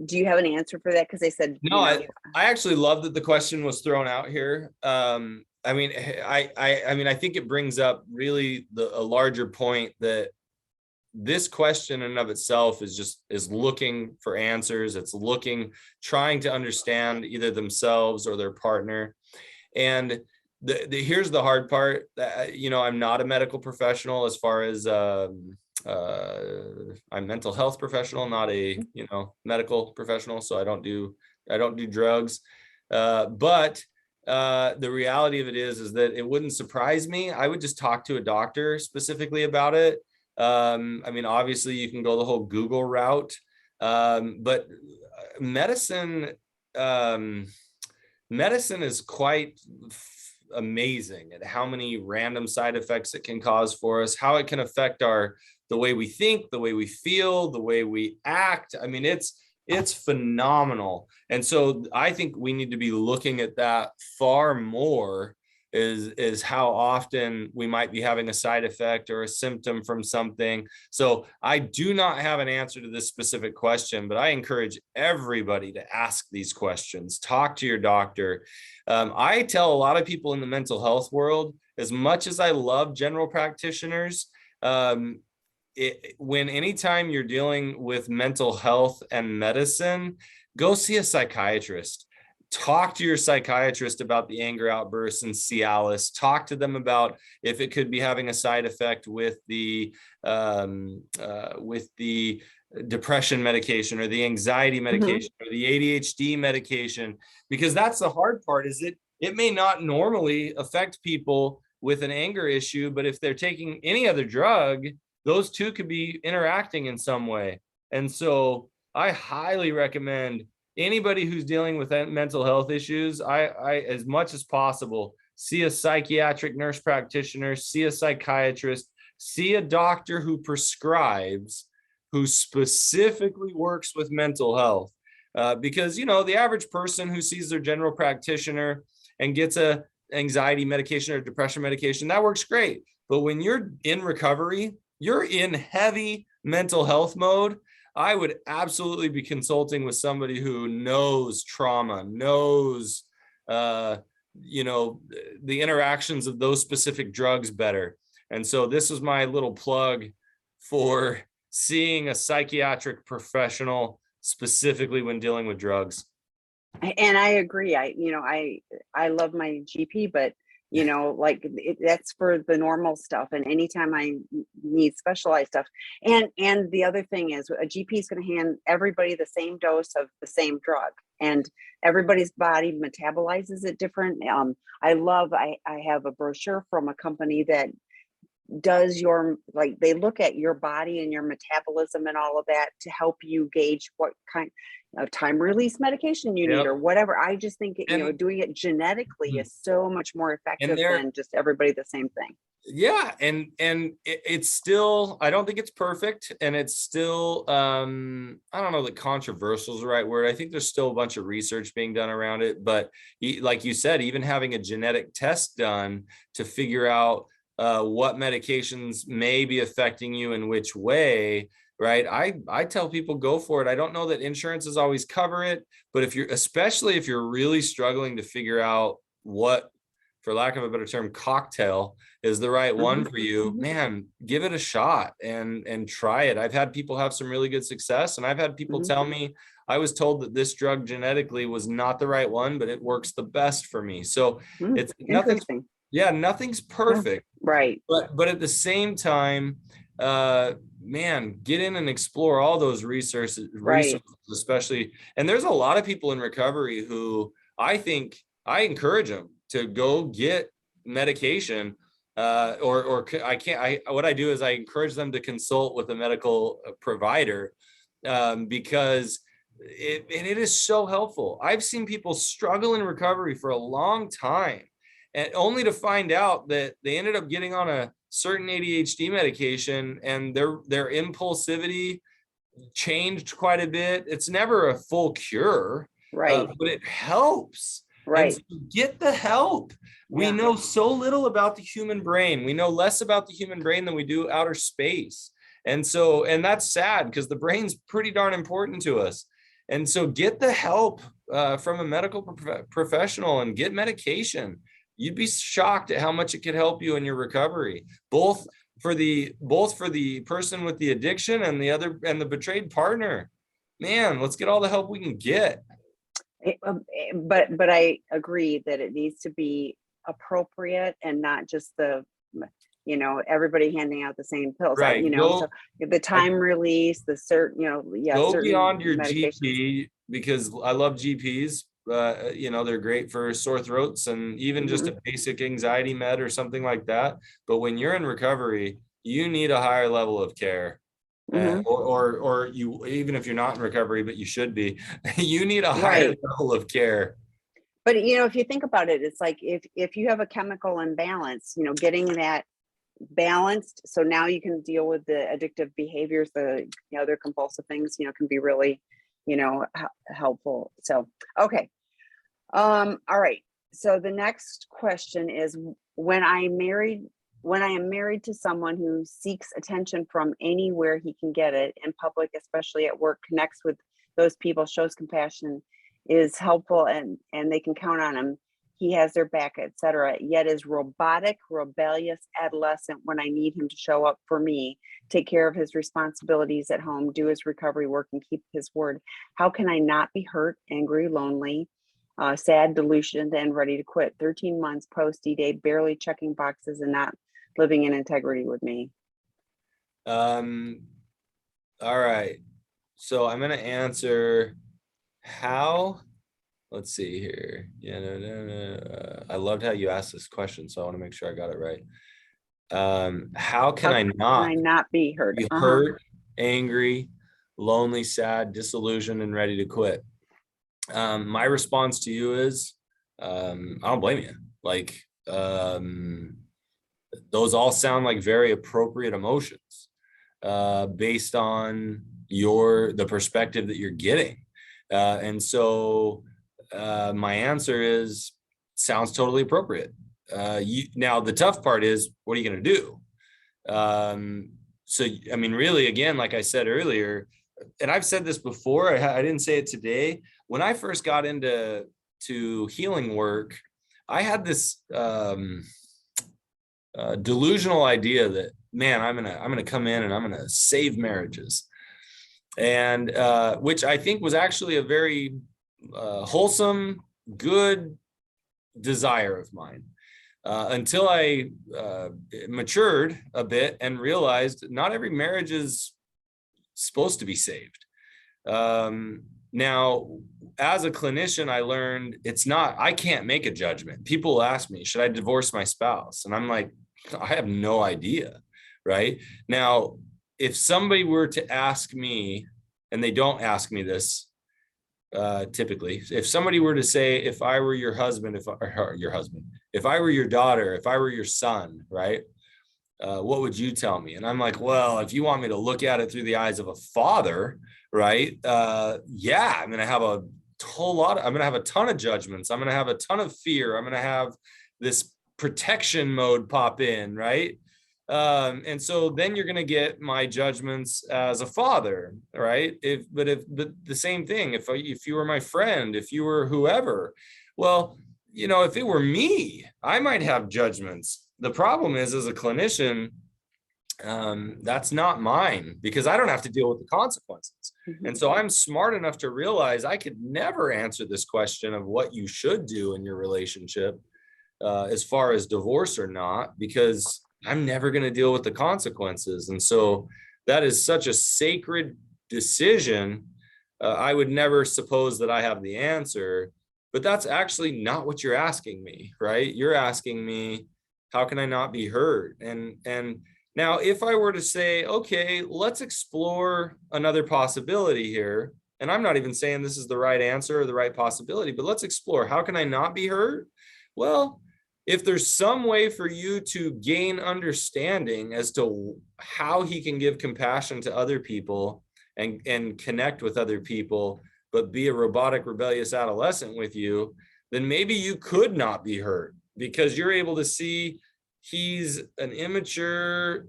Do you have an answer for that? Because they said no. I actually love that the question was thrown out here. I think it brings up really a larger point that this question in and of itself is looking for answers. It's trying to understand either themselves or their partner. And here's the hard part. I'm not a medical professional as far as I'm a mental health professional, not a medical professional. So I don't do drugs. But the reality of it is that it wouldn't surprise me. I would just talk to a doctor specifically about it. Obviously you can go the whole Google route, but medicine is quite amazing at how many random side effects it can cause for us, how it can affect the way we think, the way we feel, the way we act. I mean, it's phenomenal. And so I think we need to be looking at that far more, is how often we might be having a side effect or a symptom from something. So I do not have an answer to this specific question, but I encourage everybody to ask these questions. Talk to your doctor. I tell a lot of people in the mental health world, as much as I love general practitioners, anytime you're dealing with mental health and medicine, go see a psychiatrist. Talk to your psychiatrist about the anger outbursts and Cialis. Talk to them about if it could be having a side effect with the depression medication or the anxiety medication or the ADHD medication, because that's the hard part. Is it may not normally affect people with an anger issue, but if they're taking any other drug, those two could be interacting in some way. And so I highly recommend anybody who's dealing with mental health issues, I as much as possible, see a psychiatric nurse practitioner, see a psychiatrist, see a doctor who prescribes, who specifically works with mental health. Because, the average person who sees their general practitioner and gets a anxiety medication or depression medication, that works great. But when you're in recovery, you're in heavy mental health mode. I would absolutely be consulting with somebody who knows trauma, knows, the interactions of those specific drugs better. And so this is my little plug for seeing a psychiatric professional specifically when dealing with drugs. And I agree. I love my GP, but that's for the normal stuff. And anytime I need specialized stuff, and the other thing is a GP is going to hand everybody the same dose of the same drug, and everybody's body metabolizes it different. I have a brochure from a company that does they look at your body and your metabolism and all of that to help you gauge what kind of time release medication you need or whatever. I just think doing it genetically is so much more effective than just everybody the same thing. Yeah, and it's still, I don't think it's perfect, and it's still I don't know that controversial is the right word. I think there's still a bunch of research being done around it, but like you said, even having a genetic test done to figure out what medications may be affecting you in which way, right? I tell people go for it. I don't know that insurances always cover it, but especially if you're really struggling to figure out what, for lack of a better term, cocktail is the right one for you, man, give it a shot and try it. I've had people have some really good success, and I've had people tell me, I was told that this drug genetically was not the right one, but it works the best for me. So it's nothing. Yeah, nothing's perfect. Right. But at the same time, man, get in and explore all those resources, especially. And there's a lot of people in recovery who I think I encourage them to go get medication. What I do is I encourage them to consult with a medical provider, because it is so helpful. I've seen people struggle in recovery for a long time, and only to find out that they ended up getting on a certain ADHD medication and their impulsivity changed quite a bit. It's never a full cure, but it helps. Right. So get the help. We know so little about the human brain. We know less about the human brain than we do outer space. And that's sad, because the brain's pretty darn important to us. And so get the help from a medical professional and get medication. You'd be shocked at how much it could help you in your recovery, both for the person with the addiction and the betrayed partner. Man, let's get all the help we can get. But I agree that it needs to be appropriate and not just everybody handing out the same pills. Right. So the time release, the certain, go beyond your GP, because I love GPs. They're great for sore throats and even just a basic anxiety med or something like that. But when you're in recovery, you need a higher level of care. Or you, even if you're not in recovery, but you should be, you need a higher level of care. But if you think about it, it's like if you have a chemical imbalance, getting that balanced, so now you can deal with the addictive behaviors, the other compulsive things, can be really helpful. So okay. All right. So the next question is, when I am married to someone who seeks attention from anywhere he can get it, in public, especially at work, connects with those people, shows compassion, is helpful, and they can count on him, he has their back, etc., yet is robotic, rebellious adolescent when I need him to show up for me, take care of his responsibilities at home, do his recovery work, and keep his word. How can I not be hurt, angry, lonely, sad, delusioned, and ready to quit? 13 months post D-Day, barely checking boxes and not living in integrity with me. All right. So I'm going to answer how. Let's see here. I loved how you asked this question, so I want to make sure I got it right. How can I not be hurt? Be hurt, angry, lonely, sad, disillusioned, and ready to quit? My response to you is, I don't blame you. Like, those all sound like very appropriate emotions. based on the perspective that you're getting. And so my answer is, sounds totally appropriate. Now, the tough part is, what are you going to do? So, I mean, really, again, like I said earlier, and I've said this before, I didn't say it today. When I first got into healing work, I had this delusional idea that, man, I'm gonna come in and I'm gonna save marriages, and which I think was actually a very wholesome, good desire of mine. Until I matured a bit and realized not every marriage is supposed to be saved. Now, as a clinician, I learned I can't make a judgment. People ask me, should I divorce my spouse? And I'm like, I have no idea, right? Now, if somebody were to ask me, and they don't ask me this, typically, if somebody were to say, if I were your husband, if I were your daughter, if I were your son, right? What would you tell me? And I'm like, well, if you want me to look at it through the eyes of a father, right? Yeah, I'm going to have I'm going to have a ton of judgments. I'm going to have a ton of fear. I'm going to have this protection mode pop in, right? And so then you're going to get my judgments as a father, right? But the same thing, if you were my friend, if you were whoever, well, if it were me, I might have judgments. The problem is, as a clinician, that's not mine, because I don't have to deal with the consequences. Mm-hmm. And so I'm smart enough to realize I could never answer this question of what you should do in your relationship, as far as divorce or not, because I'm never going to deal with the consequences. And so that is such a sacred decision. I would never suppose that I have the answer, but that's actually not what you're asking me, right? You're asking me, how can I not be hurt? And now, if I were to say, okay, let's explore another possibility here, and I'm not even saying this is the right answer or the right possibility, but let's explore, how can I not be hurt? Well, if there's some way for you to gain understanding as to how he can give compassion to other people and connect with other people, but be a robotic, rebellious adolescent with you, then maybe you could not be hurt, because you're able to see he's an immature,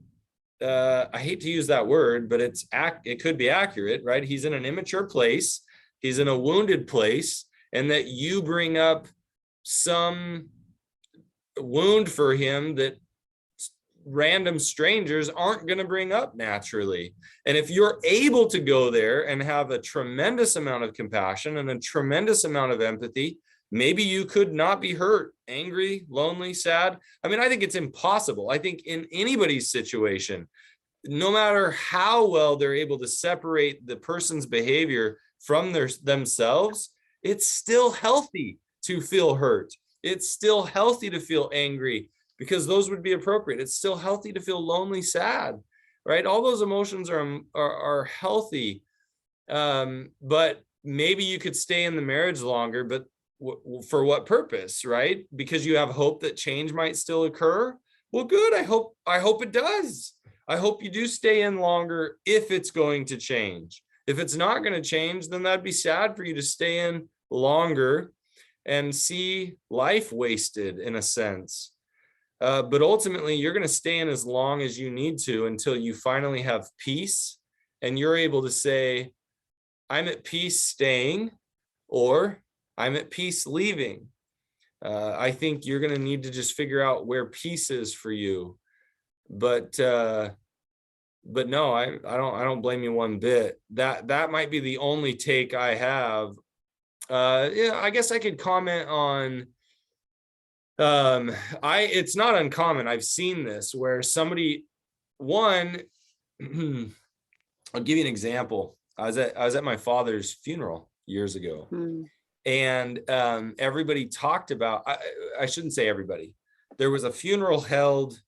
I hate to use that word, but it could be accurate, right? He's in an immature place, he's in a wounded place, and that you bring up some wound for him that random strangers aren't going to bring up naturally. And if you're able to go there and have a tremendous amount of compassion and a tremendous amount of empathy, maybe you could not be hurt, angry, lonely, sad. I mean, I think it's impossible. I think in anybody's situation, no matter how well they're able to separate the person's behavior from themselves, it's still healthy to feel hurt. It's still healthy to feel angry, because those would be appropriate. It's still healthy to feel lonely, sad, right? All those emotions are healthy. But maybe you could stay in the marriage longer, but for what purpose, right? Because you have hope that change might still occur. Well, good. I hope it does. I hope you do stay in longer if it's going to change. If it's not going to change, then that'd be sad for you to stay in longer and see life wasted in a sense. But ultimately, you're going to stay in as long as you need to until you finally have peace and you're able to say, I'm at peace staying, or I'm at peace leaving. I think you're going to need to just figure out where peace is for you. But no, I don't blame you one bit. That might be the only take I have. Yeah, I guess I could comment on, it's not uncommon. I've seen this where somebody, I'll give you an example. I was at my father's funeral years ago. And everybody talked about, I shouldn't say everybody, there was a funeral held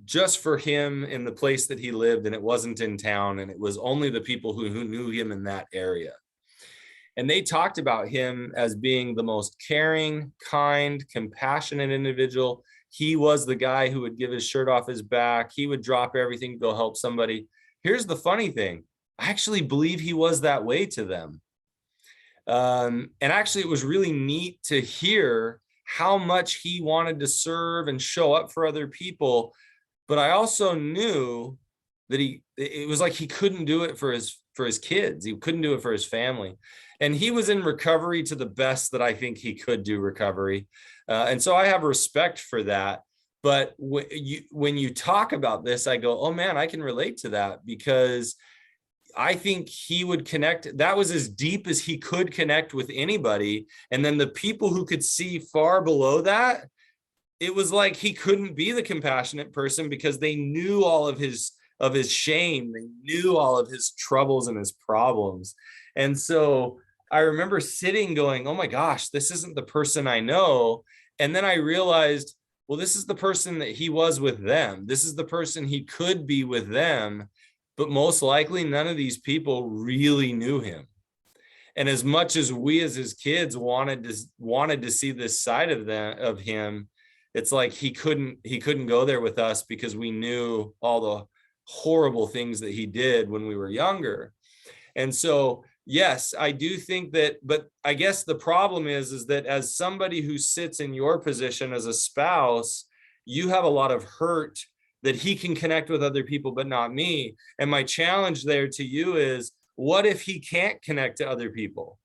just for him in the place that he lived, and it wasn't in town, and it was only the people who knew him in that area. And they talked about him as being the most caring, kind, compassionate individual. he was the guy who would give his shirt off his back. He would drop everything to go help somebody. Here's the funny thing. I actually believe he was that way to them. And actually, it was really neat to hear how much he wanted to serve and show up for other people. But I also knew that it was like he couldn't do it for his kids. He couldn't do it for his family. And he was in recovery to the best that I think he could do recovery. And so I have respect for that. But when you talk about this, I go, oh man, I can relate to that, because I think he would connect. That was as deep as he could connect with anybody. And then the people who could see far below that, it was like he couldn't be the compassionate person because they knew all of his shame. They knew all of his troubles and his problems. And so I remember sitting going, oh my gosh, this isn't the person I know. And then I realized, well, this is the person that he was with them. This is the person he could be with them. But most likely none of these people really knew him. And as much as we as his kids wanted to see this side of him, it's like he couldn't go there with us because we knew all the horrible things that he did when we were younger. And so, yes, I do think that, but I guess the problem is that as somebody who sits in your position as a spouse, you have a lot of hurt that he can connect with other people, but not me. And my challenge there to you is, what if he can't connect to other people?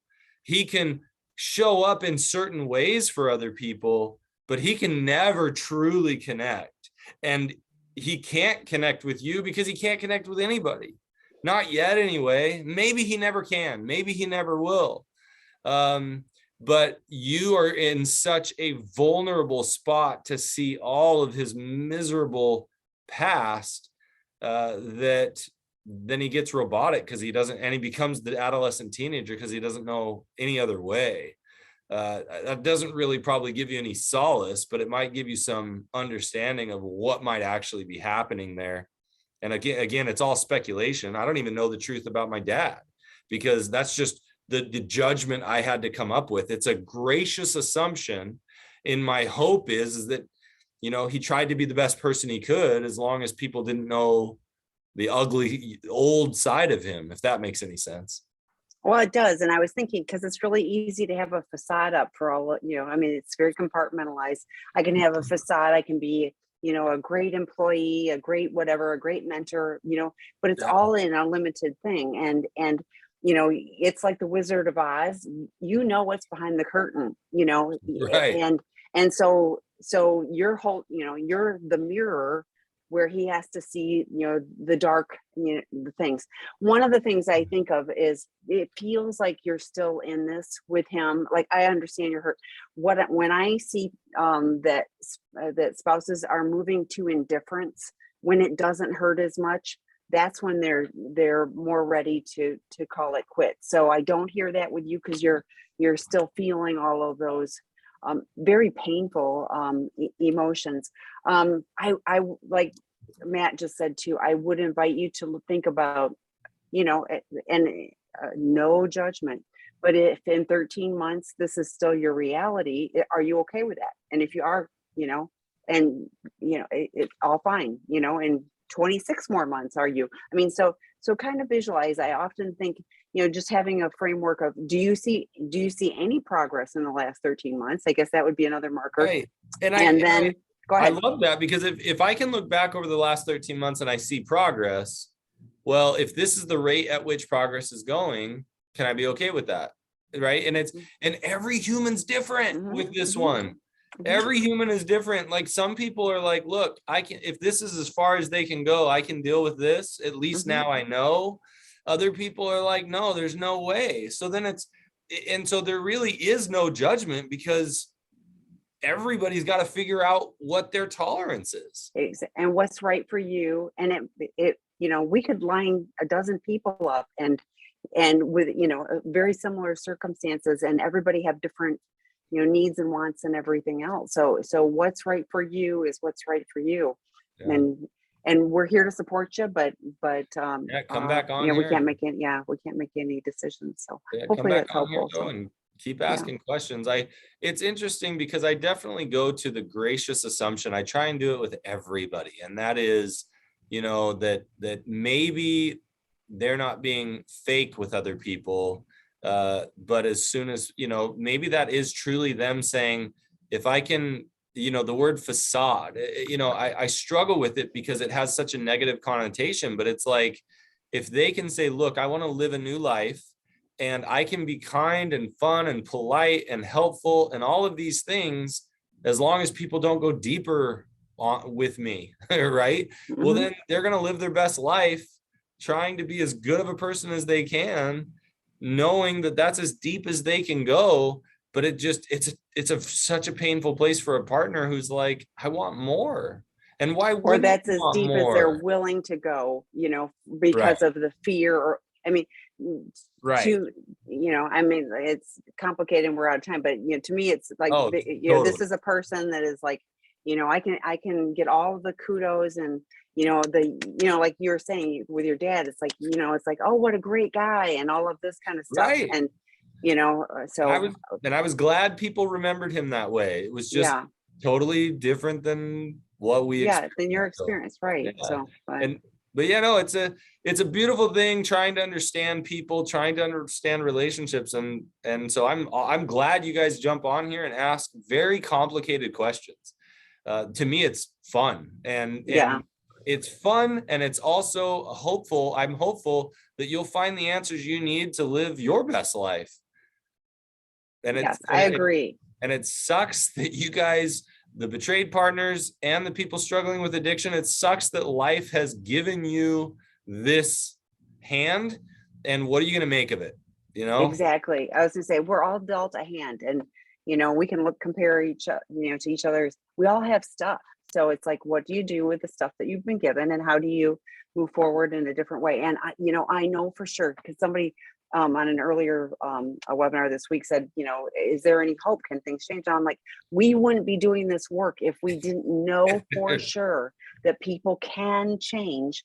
He can show up in certain ways for other people, but he can never truly connect. And he can't connect with you because he can't connect with anybody. Not yet anyway. Maybe he never can. Maybe he never will. But you are in such a vulnerable spot to see all of his miserable past that then he gets robotic because he doesn't, and he becomes the adolescent teenager because he doesn't know any other way. That doesn't really probably give you any solace, but it might give you some understanding of what might actually be happening there. And again, it's all speculation. I don't even know the truth about my dad because that's just the judgment I had to come up with. It's a gracious assumption. And my hope is that, you know, he tried to be the best person he could as long as people didn't know the ugly old side of him, if that makes any sense. Well, it does. And I was thinking, because it's really easy to have a facade up for all, I mean, it's very compartmentalized. I can have a facade. I can be, a great employee, a great whatever, a great mentor, but it's all in a limited thing. And, it's like the Wizard of Oz, what's behind the curtain, Right. and so your whole, you're the mirror where he has to see, the dark, the things. One of the things I think of is it feels like you're still in this with him. Like, I understand you're hurt. When I see that spouses are moving to indifference, when it doesn't hurt as much, that's when they're more ready to call it quits. So I don't hear that with you because you're still feeling all of those very painful emotions. I like Matt just said too, I would invite you to think about, and no judgment, but if in 13 months this is still your reality, are you okay with that? And if you are, it's all fine, and 26 more months, are you? I mean, so kind of visualize. I often think, just having a framework of, do you see any progress in the last 13 months? I guess that would be another marker. Right. Then go ahead. I love that, because if I can look back over the last 13 months and I see progress, well, if this is the rate at which progress is going, can I be okay with that? Right. And every human's different with this one. Every human is different. Like, some people are like, look, if this is as far as they can go, I can deal with this. At least now I know. Other people are like, no, there's no way. So then so there really is no judgment, because everybody's got to figure out what their tolerance is and what's right for you. And we could line a dozen people up and with, very similar circumstances, and everybody have different, needs and wants and everything else. So what's right for you is what's right for you. Yeah. And we're here to support you, but come back on. we can't make any decisions. So hopefully that's helpful. And Keep asking questions. It's interesting because I definitely go to the gracious assumption. I try and do it with everybody. And that is, that maybe they're not being fake with other people. But as soon as, maybe that is truly them saying, if I can, the word facade, I struggle with it because it has such a negative connotation, but it's like, if they can say, look, I want to live a new life, and I can be kind and fun and polite and helpful and all of these things, as long as people don't go deeper with me, right? Mm-hmm. Well, then they're going to live their best life trying to be as good of a person as they can, knowing that that's as deep as they can go. But it's such a painful place for a partner who's like, I want more. And why Or wouldn't that's you as want deep as they're more? willing to go, because of the fear, or, I mean, Right. it's complicated and we're out of time, but to me, it's like, Totally. this is a person that is like, I can get all of the kudos and, like you were saying with your dad, it's like, it's like, oh, what a great guy and all of this kind of stuff. Right. And, so I was glad people remembered him that way. It was just totally different than what we than your experience. Right. Yeah. So, but no, it's a beautiful thing, trying to understand people, trying to understand relationships. And so I'm glad you guys jump on here and ask very complicated questions. To me, it's fun and it's fun. And it's also hopeful. I'm hopeful that you'll find the answers you need to live your best life. And I agree. And it sucks that you guys, the betrayed partners and the people struggling with addiction, it sucks that life has given you this hand. And what are you going to make of it? Exactly. I was going to say, we're all dealt a hand, and, we can compare to each other's, we all have stuff. So it's like, what do you do with the stuff that you've been given, and how do you move forward in a different way? And I know for sure, because somebody on an earlier a webinar this week said, is there any hope? Can things change? And I'm like, we wouldn't be doing this work if we didn't know for sure that people can change.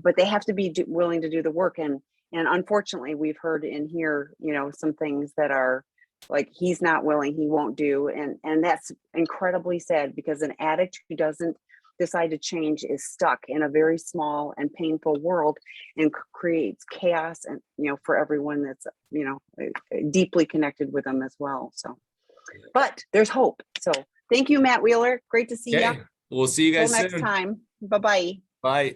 But they have to be willing to do the work. And unfortunately, we've heard in here, some things that are like, he's not willing, he won't do. And that's incredibly sad, because an addict who doesn't decide to change is stuck in a very small and painful world, and creates chaos, and for everyone that's deeply connected with them as well. So, but there's hope. So thank you, Matt Wheeler. Great to see you. We'll see you guys next soon. time. Bye-bye. Bye.